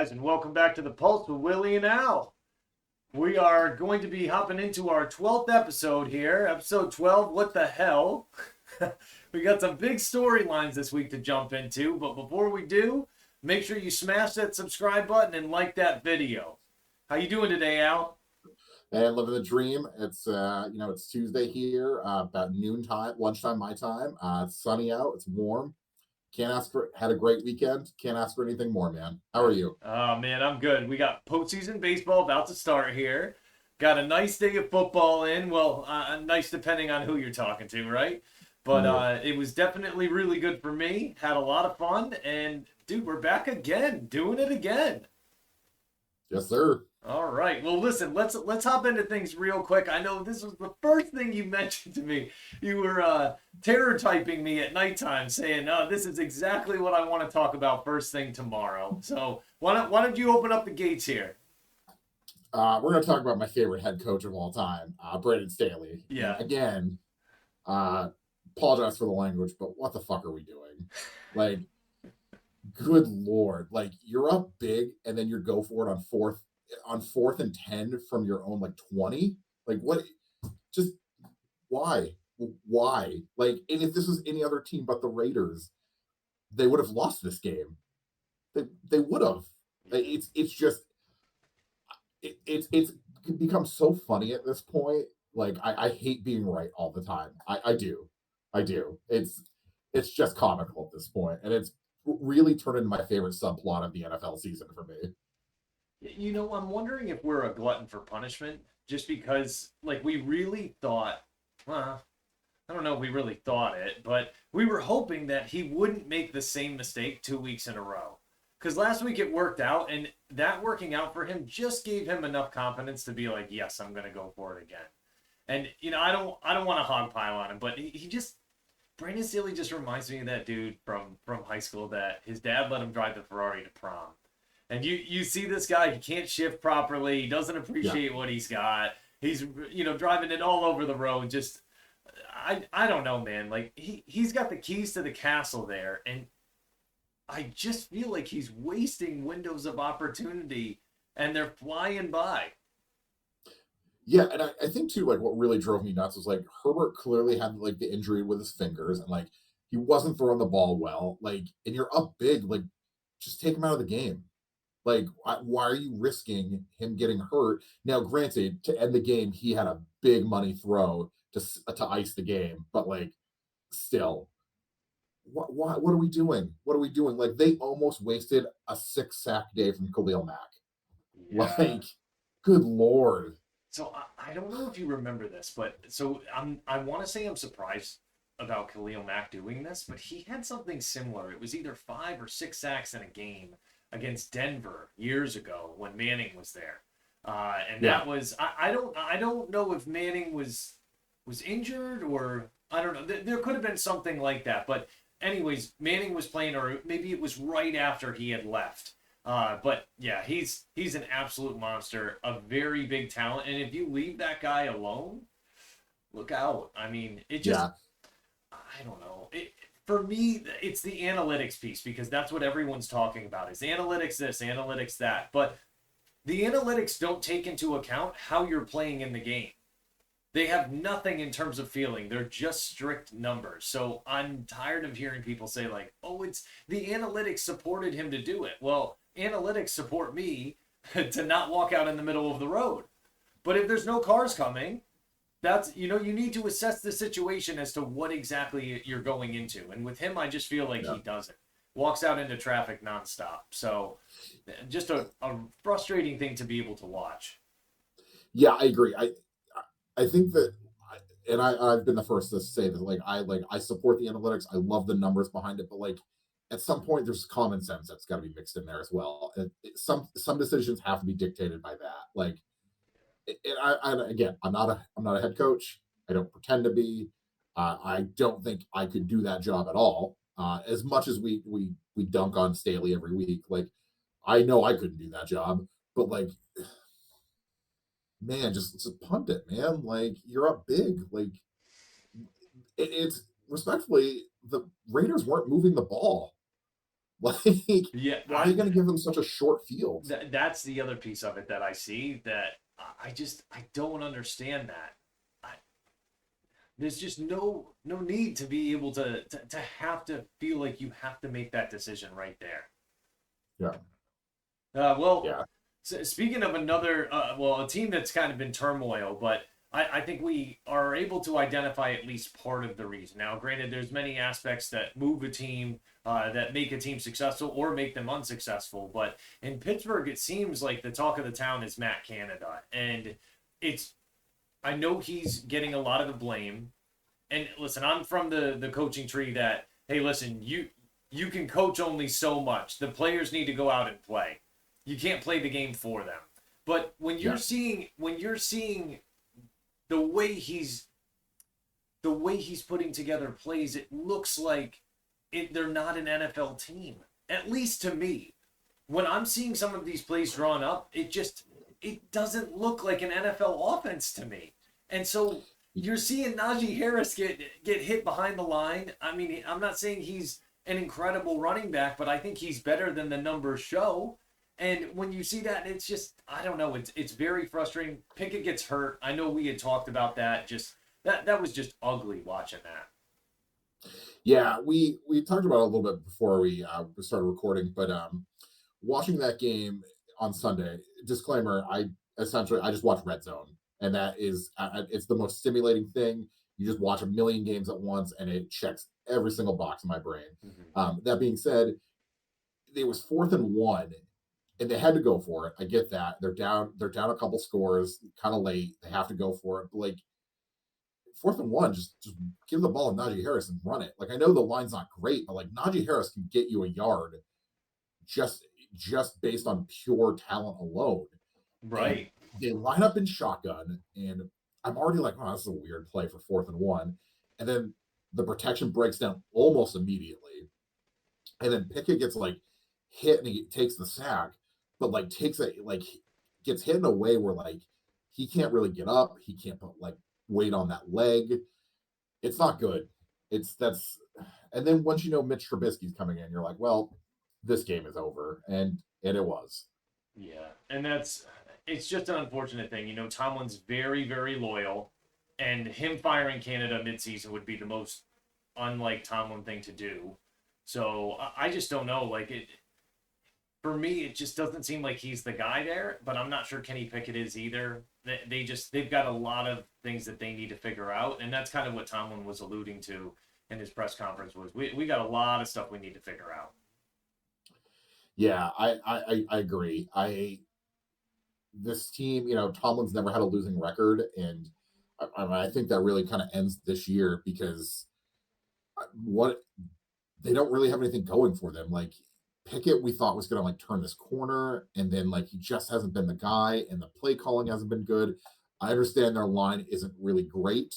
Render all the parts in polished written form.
guys, and welcome back to the Pulse with Willie and Al. We are going to be hopping into our 12th episode here. Episode 12, what the hell? We got some big storylines this week to jump into, but before we do, make sure you smash that subscribe button and like that video. How you doing today, Al? And living the dream. It's Tuesday here, about noontime, lunchtime my time. It's sunny out. It's warm. Had a great weekend. Can't ask for anything more, man. How are you? Oh, man, I'm good. We got postseason baseball about to start here. Got a nice day of football in. Well, nice depending on who you're talking to, right? But it was definitely really good for me. Had a lot of fun. And, dude, we're back again, doing it again. Yes, sir. All right. Well, listen, let's hop into things real quick. I know this was the first thing you mentioned to me. You were terror typing me at nighttime saying, "Oh, this is exactly what I want to talk about first thing tomorrow." So why don't you open up the gates here? We're going to talk about my favorite head coach of all time, Brandon Staley. Yeah. And again, apologize for the language, but what the fuck are we doing? Like, good Lord. Like, you're up big, and then you go for it on fourth and 10 from your own, like, 20. Like, what? Just why? Like, and if this was any other team but the Raiders, they would have lost this game. They would have. Like, it's just it's become so funny at this point. Like, I hate being right all the time. I do. It's just comical at this point, and it's really turned into my favorite subplot of the NFL season for me. You know, I'm wondering if we're a glutton for punishment just because, like, we really thought, well, I don't know if we really thought it, but we were hoping that he wouldn't make the same mistake 2 weeks in a row. Because last week it worked out, and that working out for him just gave him enough confidence to be like, yes, I'm going to go for it again. And, you know, I don't want to hog pile on him, but he just, Brandon Staley just reminds me of that dude from high school that his dad let him drive the Ferrari to prom. And you see this guy, he can't shift properly. He doesn't appreciate what he's got. He's, driving it all over the road. Just, I don't know, man. Like, he's got the keys to the castle there. And I just feel like he's wasting windows of opportunity and they're flying by. Yeah, and I think too, like, what really drove me nuts was, like, Herbert clearly had, like, the injury with his fingers, and, like, he wasn't throwing the ball well. Like, and you're up big, like, just take him out of the game. Like, why are you risking him getting hurt? Now, granted, to end the game, he had a big money throw to ice the game, but, like, still, what are we doing? What are we doing? Like, they almost wasted a 6-sack day from Khalil Mack. Yeah. Like, good Lord. So I don't know if you remember this, but so I want to say I'm surprised about Khalil Mack doing this, but he had something similar. It was either 5 or 6 sacks in a game against Denver years ago when Manning was there, and that was I don't know if Manning was injured or I don't know. There could have been something like that, but anyways, Manning was playing, or maybe it was right after he had left. But yeah, he's an absolute monster, a very big talent, and if you leave that guy alone, look out. I mean, it just I don't know. For me, it's the analytics piece because that's what everyone's talking about is analytics this, analytics that. But the analytics don't take into account how you're playing in the game. They have nothing in terms of feeling. They're just strict numbers. So I'm tired of hearing people say like, oh, it's the analytics supported him to do it. Well, analytics support me to not walk out in the middle of the road. But if there's no cars coming, that's, you need to assess the situation as to what exactly you're going into. And with him, I just feel like he doesn't. Walks out into traffic nonstop. So just a frustrating thing to be able to watch. Yeah, I agree. I think that, and I've been the first to say that, I support the analytics. I love the numbers behind it, but, like, at some point there's common sense that's got to be mixed in there as well. And some decisions have to be dictated by that. Like, again, I'm not a head coach. I don't pretend to be. I don't think I could do that job at all. As much as we dunk on Staley every week, like, I know I couldn't do that job. But, like, man, just punt it, man. Like, you're up big. Like, it's respectfully, the Raiders weren't moving the ball. Like, Yeah, why are you going to give them such a short field? that's the other piece of it that I see that I don't understand that. I, there's just no need to be able to have to feel like you have to make that decision right there. Yeah, Well, yeah, speaking of another, well, a team that's kind of been turmoil, but I think we are able to identify at least part of the reason. Now, granted, there's many aspects that move a team, that make a team successful or make them unsuccessful. But in Pittsburgh, it seems like the talk of the town is Matt Canada, and it's I know he's getting a lot of the blame. And listen, I'm from the coaching tree that hey, listen, you can coach only so much. The players need to go out and play. You can't play the game for them. But yeah. when you're seeing the way he's the way he's putting together plays, it looks like they're not an NFL team. At least to me, when I'm seeing some of these plays drawn up, it doesn't look like an NFL offense to me. And so you're seeing Najee Harris get hit behind the line. I mean, I'm not saying he's an incredible running back, but I think he's better than the numbers show. And when you see that, it's just I don't know. It's very frustrating. Pickett gets hurt. I know we had talked about that. Just that was just ugly watching that. Yeah, we talked about it a little bit before we started recording, but watching that game on Sunday. Disclaimer: I just watch Red Zone, and that is it's the most stimulating thing. You just watch a million games at once, and it checks every single box in my brain. Mm-hmm. That being said, it was 4th and 1, and they had to go for it. I get that they're down. They're down a couple scores, kind of late. They have to go for it. But like 4th and 1, just give the ball to Najee Harris and run it. Like I know the line's not great, but like Najee Harris can get you a yard just just based on pure talent alone. And Right. they line up in shotgun, and I'm already like, oh, this is a weird play for 4th and 1. And then the protection breaks down almost immediately. And then Pickett gets like hit and he takes the sack, but like takes it like gets hit in a way where like he can't really get up. He can't put like weight on that leg. It's not good. It's that's and then once you know Mitch Trubisky's coming in, you're like, well, this game is over. And it was. Yeah, and it's just an unfortunate thing. You know, Tomlin's very loyal, and him firing Canada midseason would be the most unlike Tomlin thing to do. So I just don't know. Like it for me, it just doesn't seem like he's the guy there. But I'm not sure Kenny Pickett is either. They've got a lot of things that they need to figure out, and that's kind of what Tomlin was alluding to in his press conference was we got a lot of stuff we need to figure out. Yeah, I agree. This team, Tomlin's never had a losing record, and I think that really kind of ends this year because what they don't really have anything going for them. Like Pickett, we thought was going to like turn this corner, and then like he just hasn't been the guy, and the play calling hasn't been good. I understand their line isn't really great,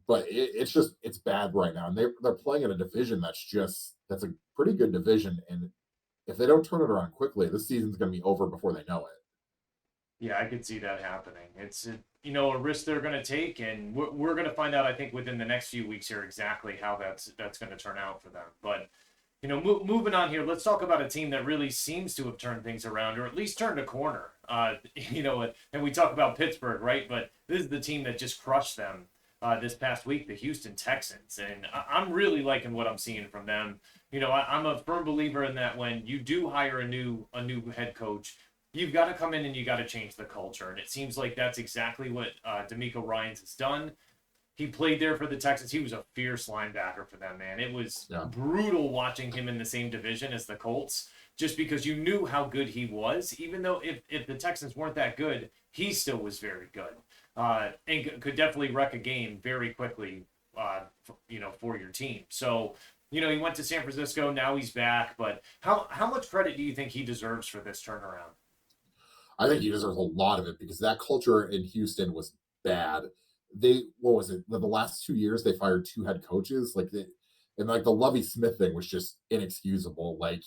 but it's bad right now, and they're playing in a division that's a pretty good division, and if they don't turn it around quickly, this season's going to be over before they know it. Yeah, I could see that happening. You know, a risk they're going to take, and we're going to find out. I think within the next few weeks here exactly how that's going to turn out for them. But you know, moving on here, let's talk about a team that really seems to have turned things around, or at least turned a corner. You know, and we talk about Pittsburgh, right? But this is the team that just crushed them this past week, the Houston Texans, and I'm really liking what I'm seeing from them. You know, I'm a firm believer in that when you do hire a new head coach, you've got to come in and you got to change the culture. And it seems like that's exactly what D'Amico Ryans has done. He played there for the Texans. He was a fierce linebacker for them, man. It was Yeah. brutal watching him in the same division as the Colts, just because you knew how good he was. Even though if the Texans weren't that good, he still was very good, and could definitely wreck a game very quickly, you know, for your team. So, you know, he went to San Francisco. Now he's back. But how much credit do you think he deserves for this turnaround? I think he deserves a lot of it because that culture in Houston was bad. What was it? The last 2 years they fired two head coaches, and like the Lovey Smith thing was just inexcusable. Like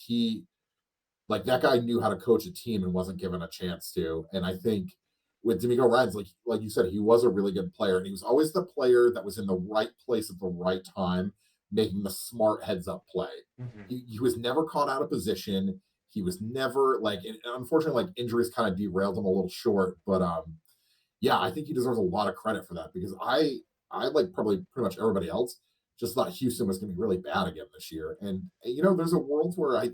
that guy knew how to coach a team and wasn't given a chance to. And I think with D'Amico Ryans, like you said, he was a really good player, and he was always the player that was in the right place at the right time. making the smart heads up play. Hmm. He was never caught out of position. He was never like, and unfortunately, like injuries kind of derailed him a little short. But yeah, I think he deserves a lot of credit for that because I like probably pretty much everybody else just thought Houston was going to be really bad again this year. And there's a world where I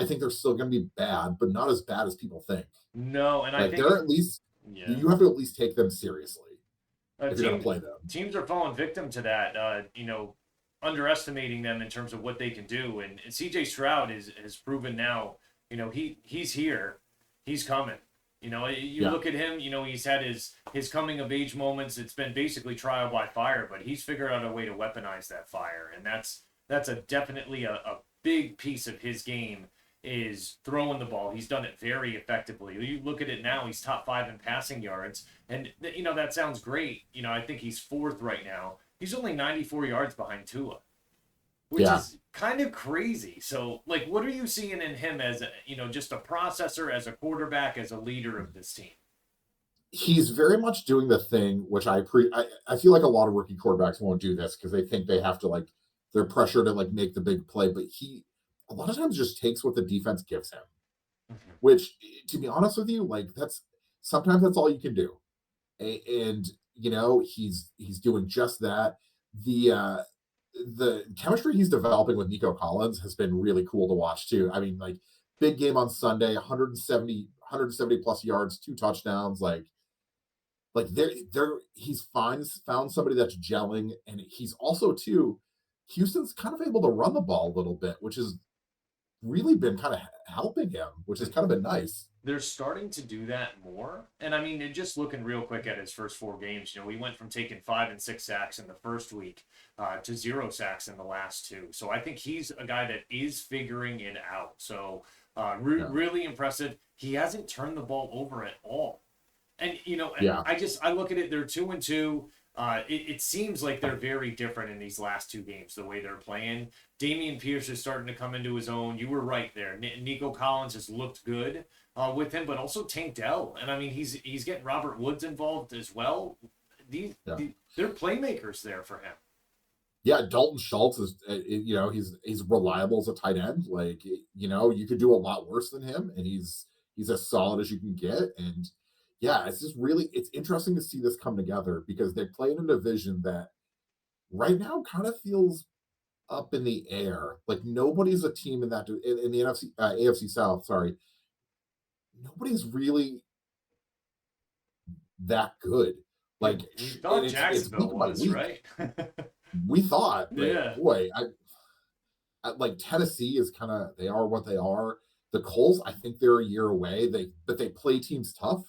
think they're still going to be bad, but not as bad as people think. No, and I Like think they're at least yeah. you have to at least take them seriously if you're going to Teams play them. teams are falling victim to that. Underestimating them in terms of what they can do. And CJ Stroud has proven now. He's here, he's coming. You Yeah, look at him. He's had his coming of age moments. It's been basically trial by fire, but he's figured out a way to weaponize that fire, and that's a definitely a big piece of his game is throwing the ball. He's done it very effectively. You look at it now; he's top 5 in passing yards, and that sounds great. I think he's fourth right now. He's only 94 yards behind Tua, which yeah. is kind of crazy. So, like, what are you seeing in him as just a processor, as a quarterback, as a leader of this team? He's very much doing the thing which I feel like a lot of rookie quarterbacks won't do this because they think they have to like they're pressured to like make the big play, but he a lot of times just takes what the defense gives him. Mhm. Which, to be honest with you, like that's sometimes that's all you can do. And he's doing just that. The chemistry he's developing with Nico Collins has been really cool to watch too. I mean, like big game on Sunday, 170 plus yards, 2 touchdowns. Like he's found somebody that's gelling, and he's also too. Houston's kind of able to run the ball a little bit, which has really been kind of helping him, which has kind of been nice. They're starting to do that more. And I mean, just looking real quick at his first 4 games, we went from taking 5 and 6 sacks in the first week to 0 sacks in the last 2. So I think he's a guy that is figuring it out. So Yeah, really impressive. He hasn't turned the ball over at all. And yeah, I look at it. They're 2-2. It seems like they're very different in these last 2 games, the way they're playing. Damian Pierce is starting to come into his own. You were right there. Nico Collins has looked good with him, but also Tank Dell. And I mean, he's getting Robert Woods involved as well. yeah. They're playmakers there for him. Yeah, Dalton Schultz is, he's reliable as a tight end. Like, you could do a lot worse than him, and he's as solid as you can get. And yeah, it's interesting to see this come together because they play in a division that right now kind of feels up in the air. Like nobody's a team in in the NFC AFC South. Sorry, nobody's really that good. Yeah, Like, we and thought it's Jacksonville week by was week. right. We thought, but Yeah. boy, like Tennessee is kind of they are what they are. The Colts, I think they're a year away. They play teams tough,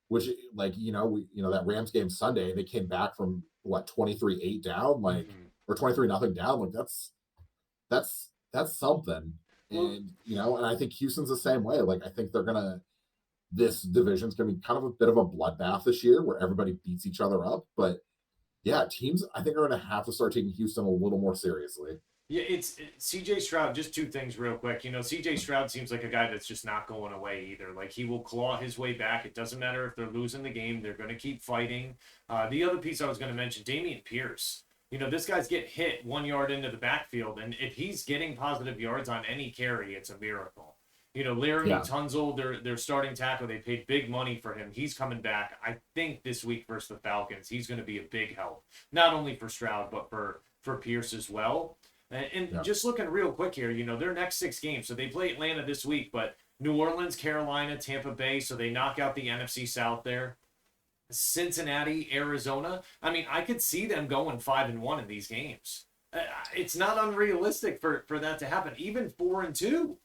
which like that Rams game Sunday, they came back from what 23-8 down, like Hmm. or 23-0 down. Like that's something. Well, And I think Houston's the same way. Like I think this division's gonna be kind of a bit of a bloodbath this year where everybody beats each other up. But yeah, teams I think are gonna have to start taking Houston a little more seriously. yeah, it's CJ Stroud. Just 2 things real quick. CJ Stroud seems like a guy that's just not going away either. Like he will claw his way back. It doesn't matter if they're losing the game; they're going to keep fighting. The other piece I was going to mention, Damian Pierce. This guy's getting hit 1 yard into the backfield, and if he's getting positive yards on any carry, it's a miracle. Laramie Yeah, Tunzel, their starting tackle, they paid big money for him. He's coming back. I think this week versus the Falcons, he's going to be a big help, not only for Stroud but for Pierce as well. And yeah, just looking real quick here, their next 6 games. So they play Atlanta this week, but New Orleans, Carolina, Tampa Bay. So they knock out the NFC South there. Cincinnati, Arizona. I mean, I could see them going 5-1 in these games. It's not unrealistic for that to happen. Even 4-2.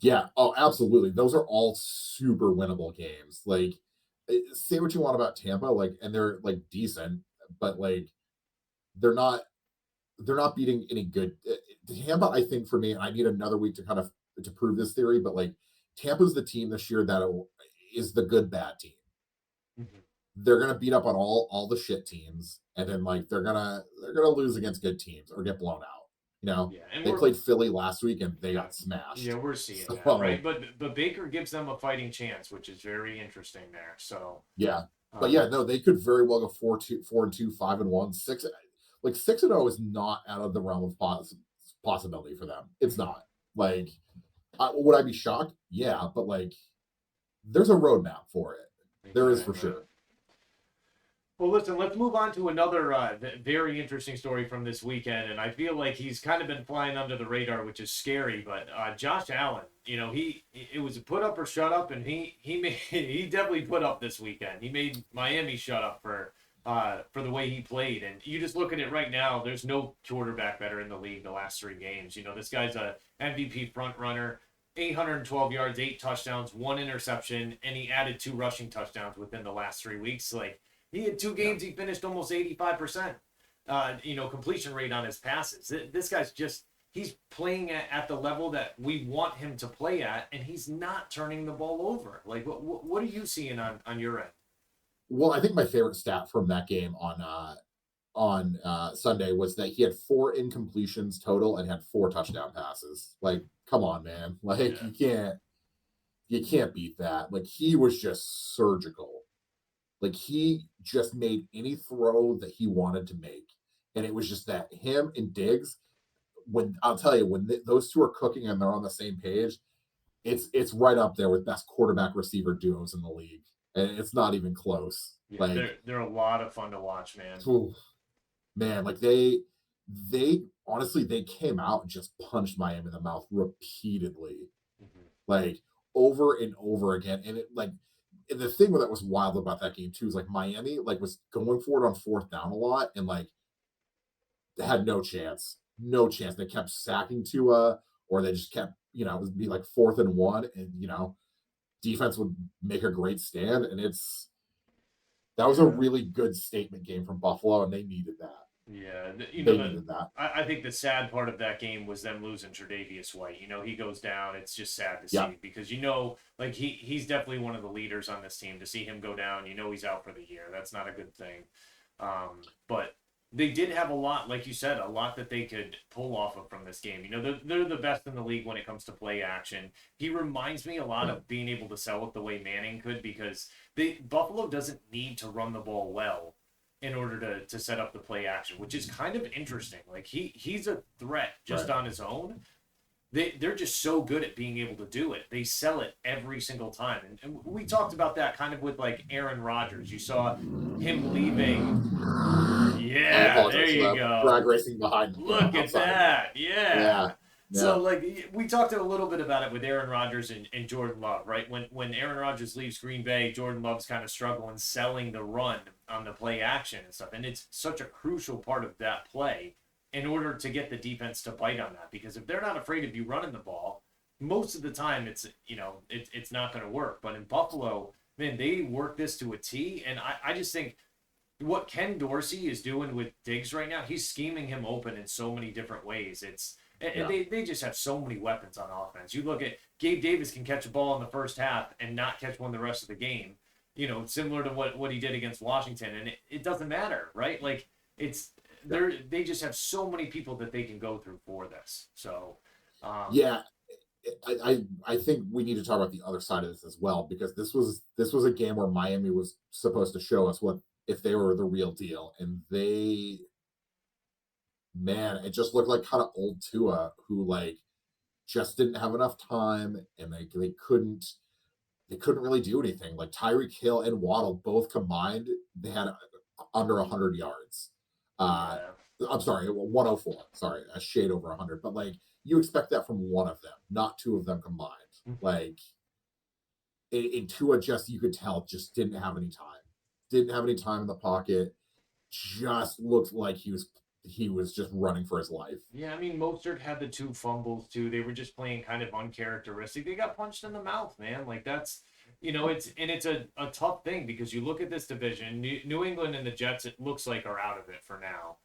yeah. Oh, absolutely. Those are all super winnable games. Like, say what you want about Tampa, like, and they're like decent, but like they're not beating any good. Tampa, I think for me, and I need another week to kind of to prove this theory, but like Tampa's the team this year that is the good bad team. Mm-hmm. They're gonna beat up on all the shit teams, and then like they're gonna lose against good teams or get blown out. Yeah, and They we're played Philly last week and they yeah, got yeah, smashed. we're seeing that, So right? But Baker gives them a fighting chance, which is very interesting there. So, yeah, but um, yeah, no, they could very well go 4-2, 4-2, 5-1, 6. like 6-0 is not out of the realm of possibility for them. It's not. Like, would I be shocked? Yeah, but like, there's a roadmap for it. There is for Exactly. sure. Well, listen, let's move on to another very interesting story from this weekend, and I feel like he's kind of been flying under the radar, which is scary. But Josh Allen, it was a put up or shut up, and he made he definitely put up this weekend. He made Miami shut up for the way he played, and you just look at it right now. There's no quarterback better in the league the last 3 games. This guy's a MVP front runner. 812 yards, 8 touchdowns, 1 interception, and he added 2 rushing touchdowns within the last 3 weeks. Like, he had 2 games, he finished almost 85%, completion rate on his passes. This guy's he's playing at the level that we want him to play at, and he's not turning the ball over. Like, what are you seeing on your end? Well, I think my favorite stat from that game on Sunday was that he had 4 incompletions total and had 4 touchdown passes. Like, come on, man! Like, Yeah. you can't beat that. Like, he was just surgical. Like, he just made any throw that he wanted to make, and it was just that him and Diggs. When I'll tell you, when those two are cooking and they're on the same page, it's right up there with best quarterback receiver duos in the league, and it's not even close. Yeah, Like, they're a lot of fun to watch, man. whew, man, like they honestly they came out and just punched Miami in the mouth repeatedly, Hmm. like over and over again. And it like and the thing that was wild about that game too is like Miami like was going for it on fourth down a lot and like they had no chance, no chance. They kept sacking Tua, or they just kept it would be like 4th and 1, and defense would make a great stand, and that was a Yeah. really good statement game from Buffalo, and they needed that. Yeah, They needed that. I think the sad part of that game was them losing Tre'Davious White. He goes down. It's just sad to Yeah, see because like he's definitely one of the leaders on this team. To see him go down, he's out for the year. That's not a good thing. But they did have a lot, like you said, a lot that they could pull off of from this game. They're the best in the league when it comes to play action. He reminds me a lot yeah, of being able to sell it the way Manning could because Buffalo doesn't need to run the ball well in order to set up the play action, which is kind of interesting. Like he's a threat just right. on his own. They're just so good at being able to do it. They sell it every single time. And we talked about that kind of with like Aaron Rodgers. You saw him leaving. I Yeah, there apologize for you that. Drag go. racing behind Look at outside of me. that. Yeah. Yeah, So yeah, like we talked a little bit about it with Aaron Rodgers and Jordan Love, right? When Aaron Rodgers leaves Green Bay, Jordan Love's kind of struggling selling the run on the play action and stuff. And it's such a crucial part of that play in order to get the defense to bite on that. Because if they're not afraid of you running the ball, most of the time it's not going to work. But in Buffalo, man, they work this to a T. And I just think what Ken Dorsey is doing with Diggs right now, he's scheming him open in so many different ways. And yeah, they just have so many weapons on offense. You look at Gabe Davis can catch a ball in the first half and not catch one the rest of the game. Similar to what he did against Washington, and it doesn't matter, right? Like it's yeah, they just have so many people that they can go through for this. So yeah. I think we need to talk about the other side of this as well, because this was a game where Miami was supposed to show us what if they were the real deal, and they man, it just looked like kind of old Tua, who like just didn't have enough time, and they couldn't really do anything. Like Tyreek Hill and Waddle both combined, they had under 100 yards. Uh, yeah, I'm sorry, 104. Sorry, a shade over 100. But like you expect that from one of them, not two of them combined. Like in Tua, just you could tell just didn't have any time. Didn't have any time in the pocket. Just looked like he was just running for his life. yeah. I mean, Mostert had the 2 fumbles too. They were just playing kind of uncharacteristic. They got punched in the mouth, man. Like that's it's a tough thing because you look at this division, New England and the Jets. It looks like are out of it for now.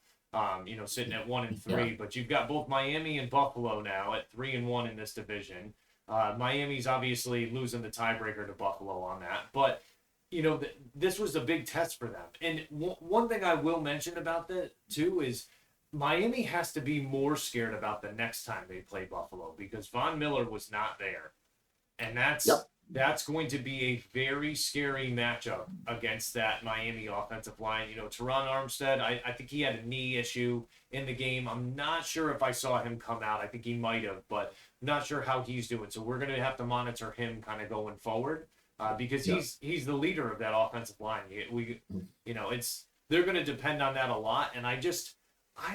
Sitting at 1-3, Yeah, but you've got both Miami and Buffalo now at 3-1 in this division. Miami's obviously losing the tiebreaker to Buffalo on that, but this was a big test for them. And one thing I will mention about that too is Miami has to be more scared about the next time they play Buffalo because Von Miller was not there, and yep, That's going to be a very scary matchup against that Miami offensive line. Teron Armstead, I think he had a knee issue in the game. I'm not sure if I saw him come out. I think he might have, but I'm not sure how he's doing. So we're going to have to monitor him kind of going forward because Yeah. he's the leader of that offensive line. It's they're going to depend on that a lot, and I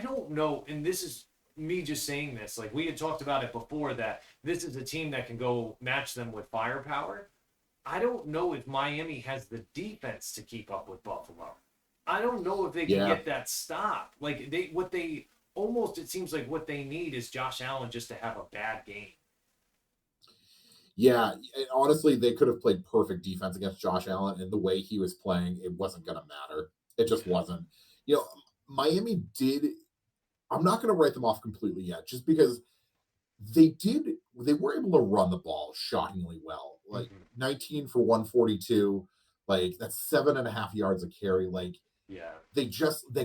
don't know. And this is me just saying this. Like we had talked about it before that this is a team that can go match them with firepower. I don't know if Miami has the defense to keep up with Buffalo. I don't know if they can Yeah. get that stop. Like they almost it seems like what they need is Josh Allen just to have a bad game. Yeah, honestly, they could have played perfect defense against Josh Allen, and the way he was playing, it wasn't going to matter. It just Yeah. wasn't. You know, Miami did. I'm not going to write them off completely yet, just because they did. They were able to run the ball shockingly well, like Mm-hmm. 19 for 142. Like that's 7.5 yards a carry. Like Yeah. they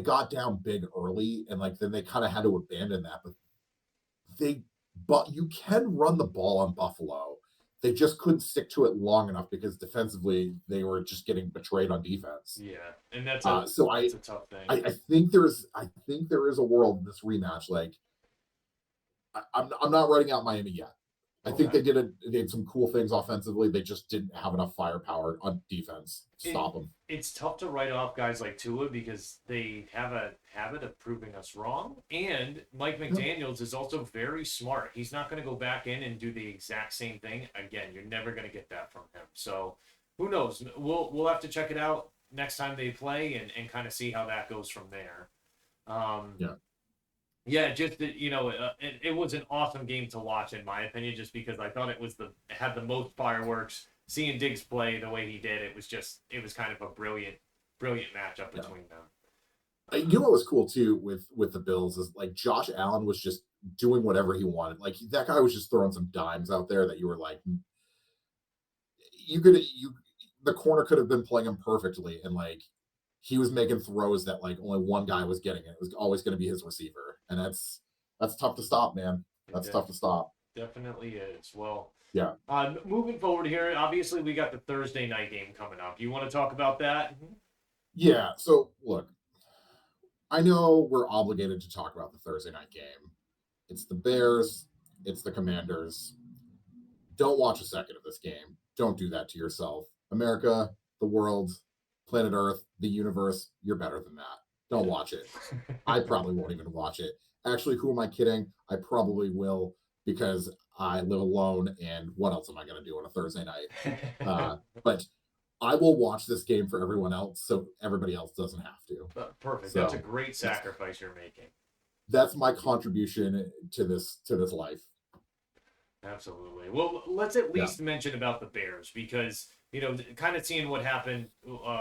got down big early, and like then they kind of had to abandon that. They but you can run the ball on Buffalo. They just couldn't stick to it long enough because defensively they were just getting betrayed on defense. Yeah. And that's Uh, a so I, that's a tough thing. I I think there is a world in this rematch. Like I'm not writing out Miami yet. I think Okay. they did some cool things offensively. They just didn't have enough firepower on defense to it stop them. it's tough to write off guys like Tua because they have a habit of proving us wrong. And Mike Yeah. McDaniels is also very smart. He's not going to go back in and do the exact same thing again. You're never going to get that from him. So who knows? We'll have to check it out next time they play and kind of see how that goes from there. Um, Yeah. yeah, just it was an awesome game to watch in my opinion, just because I thought it had the most fireworks. Seeing Diggs play the way he did, it was kind of a brilliant matchup Yeah. between them. You know what was cool too with the Bills is like Josh Allen was just doing whatever he wanted. Like that guy was just throwing some dimes out there that you were like, you could you the corner could have been playing him perfectly, and like he was making throws that like only one guy was getting it. It was always going to be his receiver, and that's tough to stop, man. It That's tough to stop. definitely is. Well, Yeah, moving forward here, obviously we got the Thursday night game coming up. You want to talk about that? yeah. So look, I know we're obligated to talk about the Thursday night game. It's the Bears. It's the Commanders. Don't watch a second of this game. Don't do that to yourself. America, the world, planet Earth, the universe, you're better than that. Don't watch it. I probably won't even watch it. Actually, who am I kidding? I probably will because I live alone and what else am I going to do on a Thursday night? But I will watch this game for everyone else so everybody else doesn't have to. Perfect. That's a So great sacrifice you're making. that's my contribution to this life. Absolutely. Well, let's at Yeah. least mention about the Bears because kind of seeing what happened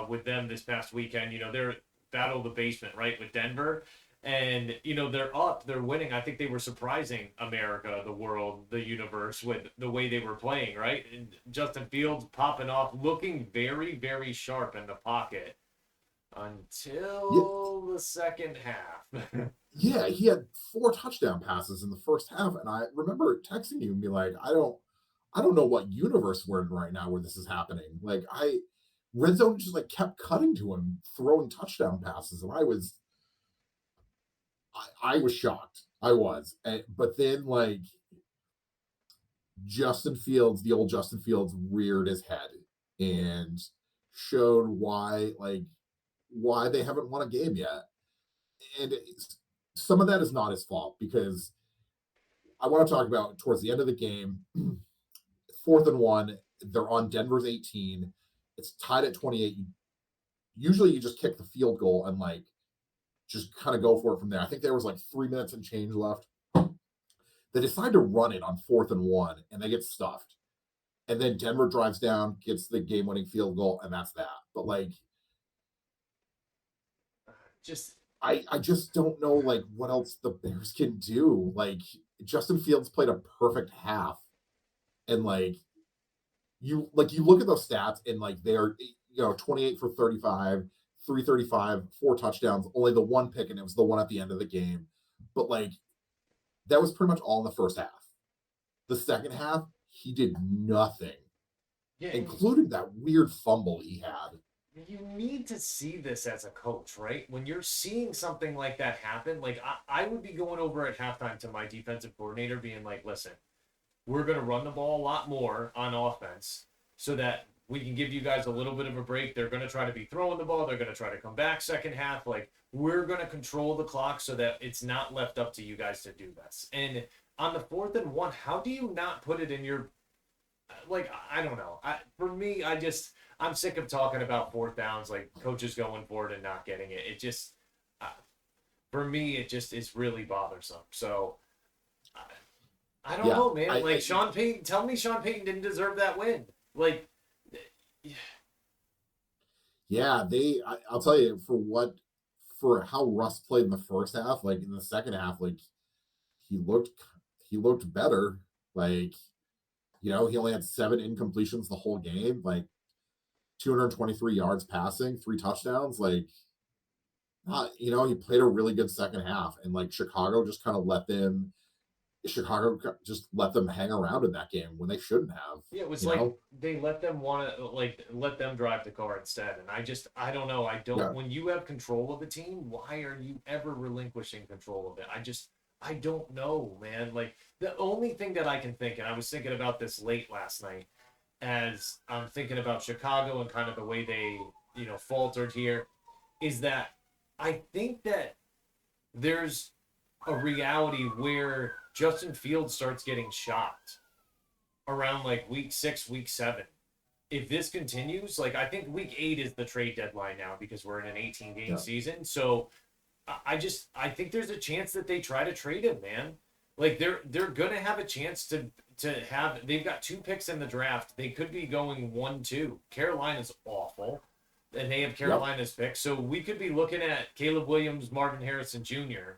with them this past weekend. They're battle of the basement, right, with Denver, and they're up, they're winning. I think they were surprising America, the world, the universe with the way they were playing, right? And Justin Fields popping off, looking very, very sharp in the pocket Yeah, until the second half. yeah, he had 4 touchdown passes in the first half, and I remember texting you and be like, I don't know what universe we're in right now where this is happening. Like red zone just like kept cutting to him, throwing touchdown passes, and I was shocked. I was, but then like Justin Fields, the old Justin Fields, reared his head and showed why they haven't won a game yet, and some of that is not his fault because I want to talk about towards the end of the game, 4th and 1. They're on Denver's 18. It's tied at 28. Usually, you just kick the field goal and like just kind of go for it from there. I think there was like 3 minutes and change left. They decide to run it on 4th and 1, and they get stuffed. And then Denver drives down, gets the game-winning field goal, and that's that. But like, Just I just don't know like what else the Bears can do. Like Justin Fields played a perfect half, and you look at those stats and like they're 28 for 35, 335, 4 touchdowns, only the one pick, and it was the one at the end of the game. But like that was pretty much all in the first half. The second half, he did nothing. Yeah, and including that weird fumble he had. you need to see this as a coach, right? When you're seeing something like that happen, like I would be going over at halftime to my defensive coordinator, being like, listen, we're going to run the ball a lot more on offense so that we can give you guys a little bit of a break. They're going to try to be throwing the ball. They're going to try to come back second half. Like, we're going to control the clock so that it's not left up to you guys to do this. And on the 4th and 1, how do you not put it in your, like, I don't know. For me, I'm sick of talking about 4th downs, like coaches going for it and not getting it. It just, uh, for me, it just is really bothersome. So, I don't Yeah, know, man. Like Sean Payton, tell me Sean Payton didn't deserve that win. Like, yeah, I'll tell you for how Russ played in the first half, like in the second half, like he looked he looked better. Like, he only had 7 incompletions the whole game, like 223 yards passing, 3 touchdowns. Like, he played a really good second half, and like Chicago just let them hang around in that game when they shouldn't have. yeah, it was You like know, they let them want to like let them drive the car instead. And I don't know. I don't. yeah, When you have control of a team, why are you ever relinquishing control of it? I don't know, man. Like the only thing that I can think, and I was thinking about this late last night, as I'm thinking about Chicago and kind of the way they faltered here, is that I think that there's a reality where Justin Fields starts getting shocked around like week 6, week 7. If this continues, like I think week 8 is the trade deadline now because we're in an 18 game yeah, season. So I think there's a chance that they try to trade him, man. Like they're gonna have a chance to have they've got 2 picks in the draft. They could be going 1-2. Carolina's awful. And they have yep, Carolina's pick. So we could be looking at Caleb Williams, Marvin Harrison Jr.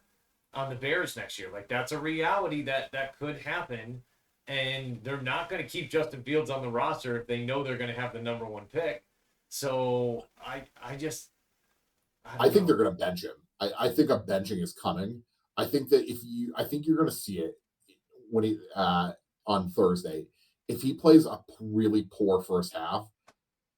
on the Bears next year. Like that's a reality that could happen. And they're not going to keep Justin Fields on the roster if they know they're going to have the number 1 pick. So I I don't think they're know. going to bench him. I think a benching is coming. I think you're going to see it when he on Thursday. If he plays a really poor first half,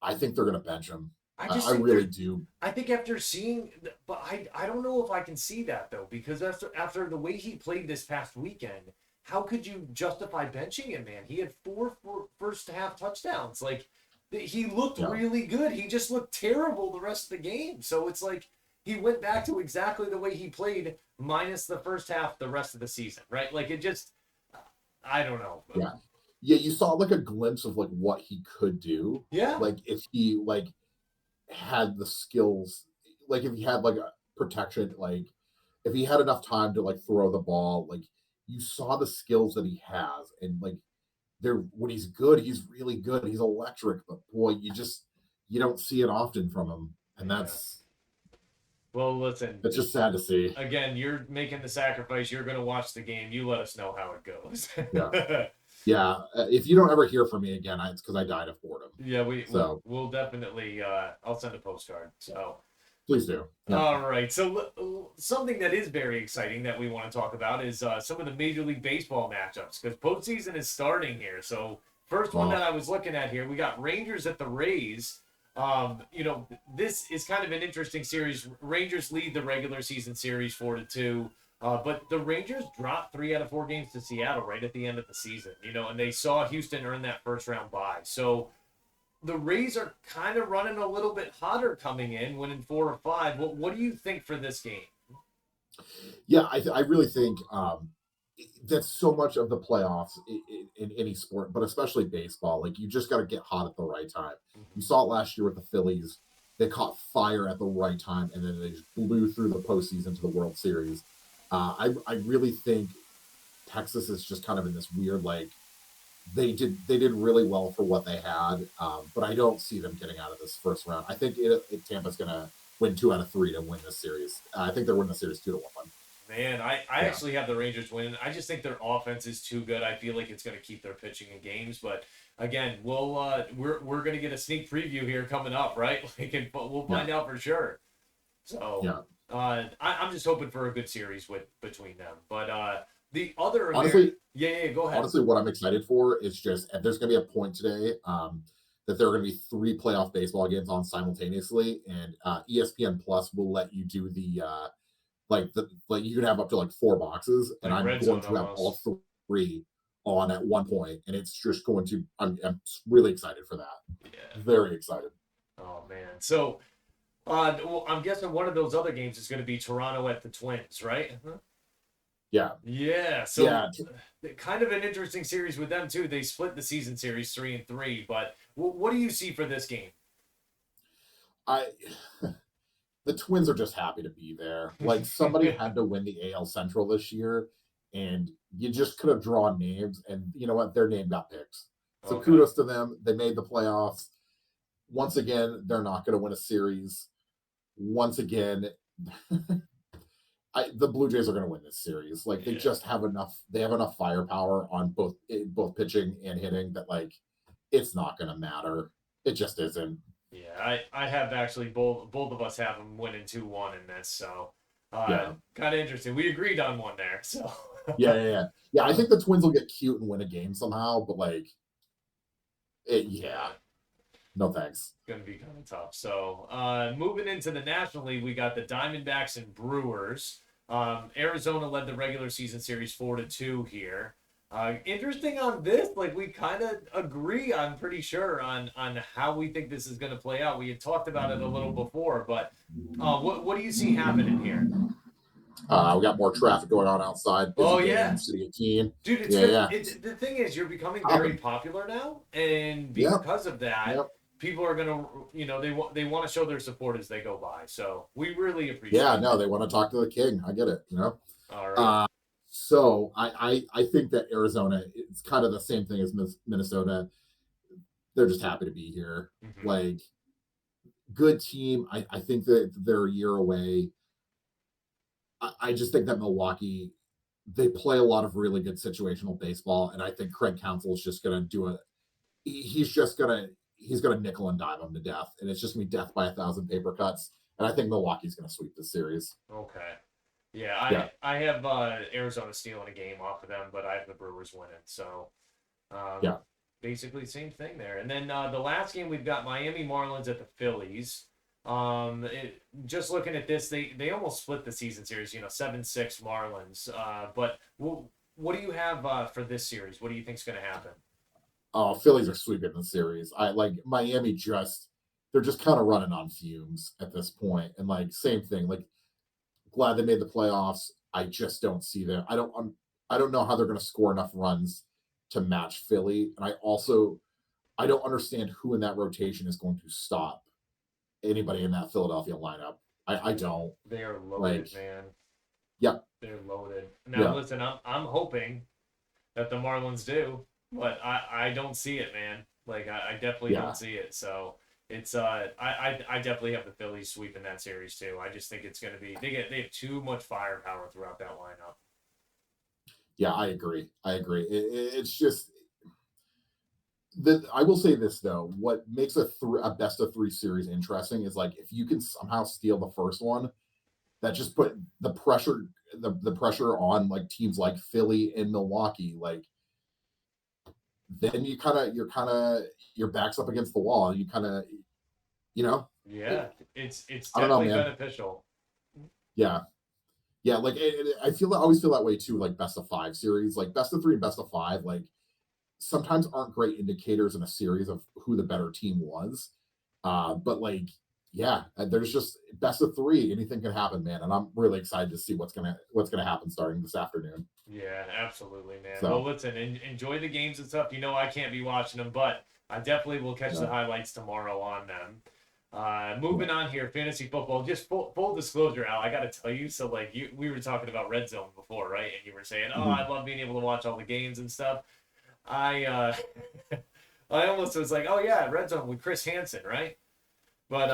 I think they're going to bench him. I I just think really they're. do. I think after seeing, but I don't know if I can see that though because after the way he played this past weekend, how could you justify benching him, man? He had four first half touchdowns. Like he looked Yeah, really good. He just looked terrible the rest of the game. So it's like he went back to exactly the way he played minus the first half the rest of the season, right? Like it just, I don't know. yeah, yeah. You saw like a glimpse of like what he could do. Yeah, Like if he like had the skills, like if he had like a protection, like if he had enough time to like throw the ball, like you saw the skills that he has, and like they're when he's good, he's really good. He's electric, but boy, you don't see it often from him, and yeah. that's Well, listen, that's just sad to see. again, you're making the sacrifice. You're going to watch the game. You let us know how it goes. Yeah, yeah. If you don't ever hear from me again, it's because I died of boredom. Yeah, So we'll definitely. I'll send a postcard. So, please do. Yeah. all right. So something that is very exciting that we want to talk about is some of the Major League Baseball matchups because postseason is starting here. So first one that Oh, I was looking at here, we got Rangers at the Rays. This is kind of an interesting series. Rangers lead the regular season series 4-2. But the Rangers dropped 3 out of 4 games to Seattle right at the end of the season, and they saw Houston earn that first round bye. So the Rays are kind of running a little bit hotter coming in, winning 4 or 5. What do you think for this game? yeah. I really think that's so much of the playoffs in any sport, but especially baseball. Like you just got to get hot at the right time. You saw it last year with the Phillies. They caught fire at the right time, and then they just blew through the postseason to the World Series. I really think Texas is just kind of in this weird like they did really well for what they had, but I don't see them getting out of this first round. I think Tampa's going to win 2 out of 3 to win this series. I think they're winning the series 2-1. Man, I Yeah, actually have the Rangers winning. I just think their offense is too good. I feel like it's going to keep their pitching in games. But again, we're going to get a sneak preview here coming up, right? But we'll yeah, find out for sure. So yeah. I'm just hoping for a good series between them. But the other American, Honestly, yeah, go ahead. honestly, what I'm excited for is just and there's going to be a point today. that there are going to be 3 playoff baseball games on simultaneously, and ESPN Plus will let you do like you can have up to like 4 boxes, and Like I'm red going zone to have all almost. 3 on at one point, and it's just going to. I'm really excited for that. Yeah. Very excited. Oh man. So, well, I'm guessing one of those other games is going to be Toronto at the Twins, right? Huh? Yeah, Yeah. So, yeah. kind of an interesting series with them too. They split the season series 3-3. But what do you see for this game? I the Twins are just happy to be there. Like somebody had to win the AL Central this year, and you just could have drawn names, and you know what? Their name got picked. So Okay. kudos to them. They made the playoffs. Once again, they're not going to win a series. Once again, the Blue Jays are going to win this series. Like they Yeah. just have enough. They have enough firepower on both pitching and hitting that like it's not going to matter. It just isn't. Yeah, I have actually both of us have them winning 2-1 in this, so Yeah, kind of interesting. We agreed on one there, so yeah. I uh, think the Twins will get cute and win a game somehow, but like, yeah, yeah, no thanks. gonna be kind of tough. So moving into the National League, we got the Diamondbacks and Brewers. Arizona led the regular season series 4-2 here. Interesting on this, like we kind of agree. I'm pretty sure on how we think this is going to play out. We had talked about it a little before, but what do you see happening here? We got more traffic going on outside. Busy Oh day in yeah, the city of Keene. dude, it's Yeah, because yeah. the thing is you're becoming very Hopping. popular now, and Yep, because of that, yep. people are gonna, they want to show their support as they go by. So we really Yeah, appreciate no, that. they want to talk to the king. I get it. All right. Uh, so I think that Arizona, it's kind of the same thing as Minnesota. They're just happy to be here. Mm-hmm. Like, good team. I think that they're a year away. I just think that Milwaukee, they play a lot of really good situational baseball, and I think Craig Counsell is just going to do a. He's just gonna nickel and dime them to death, and it's just gonna be death by 1,000 paper cuts. And I think Milwaukee's gonna sweep this series. Okay. Yeah, Yeah, I have Arizona stealing a game off of them, but I have the Brewers winning. So yeah. basically same thing there. And then the last game we've got Miami Marlins at the Phillies. Just looking at this, they almost split the season series. 7-6 Marlins. But what do you have for this series? What do you think's going to happen? Oh, Phillies are sweeping the series. I like Miami. They're just kind of running on fumes at this point, and like same thing. Like glad they made the playoffs. I just don't see them. I don't know how they're going to score enough runs to match Philly, and I don't understand who in that rotation is going to stop anybody in that Philadelphia lineup. I don't They are like. loaded, man. Yeah, They're loaded. Now yeah, listen, I'm hoping that the Marlins do, but I don't see it, man. Like I definitely yeah, don't see it. So it's I definitely have the Phillies sweeping that series too. I just think it's gonna be they have too much firepower throughout that lineup. yeah. I agree. I agree. It's just I will say this though: what makes a best of 3 series interesting is like if you can somehow steal the first one, that just put the pressure on like teams like Philly and Milwaukee. Like then your back's up against the wall. You kind of you know Yeah, it's I don't know, definitely man. beneficial. Yeah, yeah. Like I always feel that way too. Like best of 5 series, like best of 3 and best of 5. Like sometimes aren't great indicators in a series of who the better team was. But like, yeah, there's just best of 3. Anything can happen, man. And I'm really excited to see what's gonna happen starting this afternoon. Yeah, absolutely, man. Well, So listen, enjoy the games and stuff. I can't be watching them, but I definitely will catch the yeah, highlights tomorrow on them. yeah. Moving on here, fantasy football. Just full disclosure, Al. I got to tell you. So, like, we were talking about Red Zone before, right? And you were saying, "Oh, Mhm. I love being able to watch all the games and stuff." I I almost was like, "Oh yeah, Red Zone with Chris Hansen, right?" But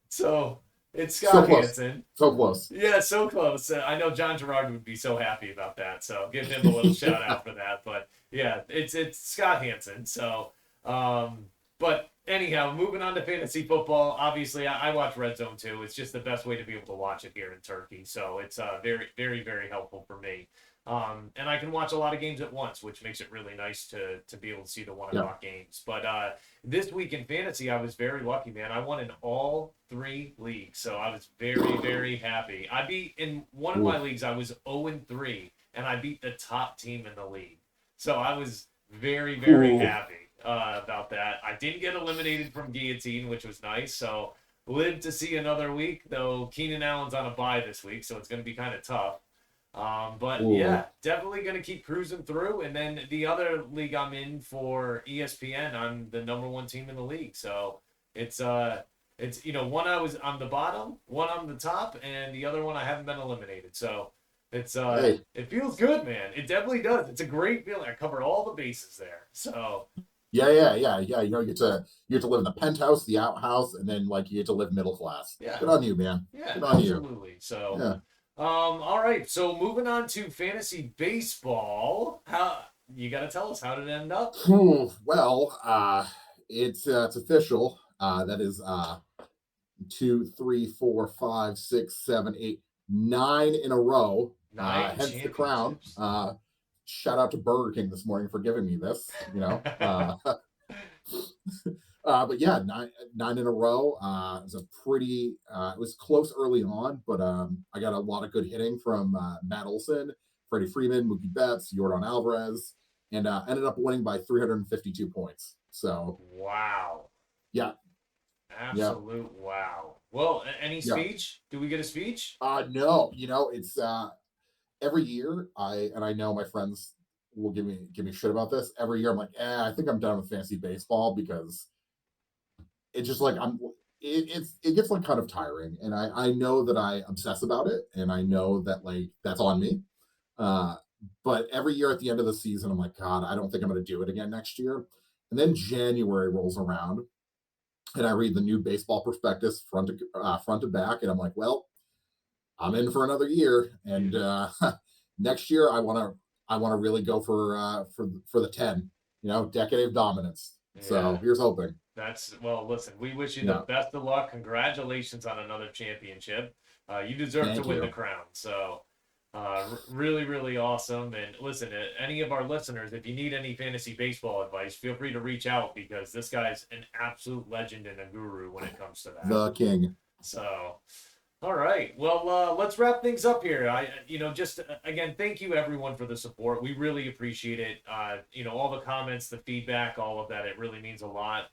so it's So Scott close, Hansen. so close. Yeah, so close. I know John Gerard would be so happy about that. So give him a little shout out for that. But yeah, it's Scott Hansen. So, but anyhow, moving on to fantasy football. Obviously, I watch Red Zone too. It's just the best way to be able to watch it here in Turkey. So it's very very very helpful for me. And I can watch a lot of games at once, which makes it really nice to be able to see the 1 o'clock games. But this week in fantasy, I was very lucky, man. I won in all 3 leagues, so I was very, very happy. I beat in one of my Oof. leagues, I was 0-3, and I beat the top team in the league. So I was very, very Ooh. happy about that. I didn't get eliminated from guillotine, which was nice. So live to see another week, though Keenan Allen's on a bye this week, so it's going to be kind of tough. But Ooh. yeah, definitely going to keep cruising through. And then the other league I'm in for ESPN, I'm the number 1 team in the league. So it's one I'm the bottom, one I'm the top, and the other one I haven't been eliminated. So Hey. it feels good, man. It definitely does. It's a great feeling. I covered all the bases there. So Yeah. You get to live in the penthouse, the outhouse, and then like you get to live middle class. yeah, Good on you, man. yeah, Good on you. absolutely. So Yeah. all right. So moving on to fantasy baseball. How you got to tell us how did it end up? Well, it's official. That is two, three, four, five, six, seven, eight, 9 in a row. 9 Hence the crown. championships. Shout out to Burger King this morning for giving me this. But yeah, nine in a row. It was a pretty. It was close early on, but I got a lot of good hitting from Matt Olson, Freddie Freeman, Mookie Betts, Jordan Alvarez, and ended up winning by 352 points. So Wow. yeah, yeah, Absolute wow. Well, any yeah. speech? Do we get a speech? No, it's every year. I know my friends will give me shit about this. Every year, I'm like, I think I'm done with fantasy baseball because it's just like it gets like kind of tiring, and I know that I obsess about it, and I know that like that's on me. Uh, but every year at the end of the season, I'm like, God, I don't think I'm going to do it again next year. And then January rolls around, and I read the new baseball prospectus front to back, and I'm like, well, I'm in for another year, and You, next year I want to really go for the 10, decade of dominance. So yeah. here's hoping. Well, listen, we wish you the Yeah, best of luck. Congratulations on another championship. You deserve to thank win the you. crown. So, really, really awesome. And listen, any of our listeners, if you need any fantasy baseball advice, feel free to reach out because this guy's an absolute legend and a guru when it comes to that. The king. So, all right. Well, let's wrap things up here. Just again, thank you everyone for the support. We really appreciate it. All the comments, the feedback, all of that. It really means a lot.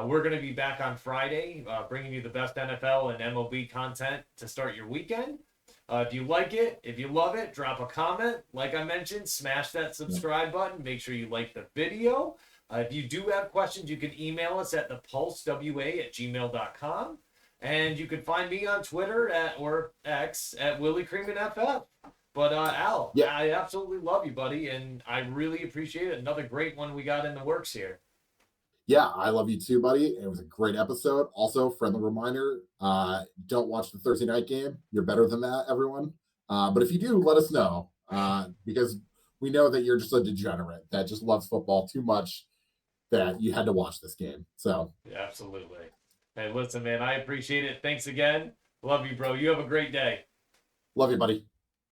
We're going to be back on Friday, bringing you the best NFL and MLB content to start your weekend. If you like it, if you love it, drop a comment. Like I mentioned, smash that Yeah. subscribe button. Make sure you like the video. If you do have questions, you can email us at thepulsewa@gmail.com. And you can find me on Twitter or X at Willie Creamin FF. But Al, Yeah. I absolutely love you, buddy, and I really appreciate it. Another great one we got in the works here. Yeah, I love you too, buddy. It was a great episode. Also, friendly reminder: don't watch the Thursday night game. You're better than that, everyone. But if you do, let us know because we know that you're just a degenerate that just loves football too much that you had to watch this game. So, Yeah, absolutely. Hey, listen, man, I appreciate it. Thanks again. Love you, bro. You have a great day. love you, buddy.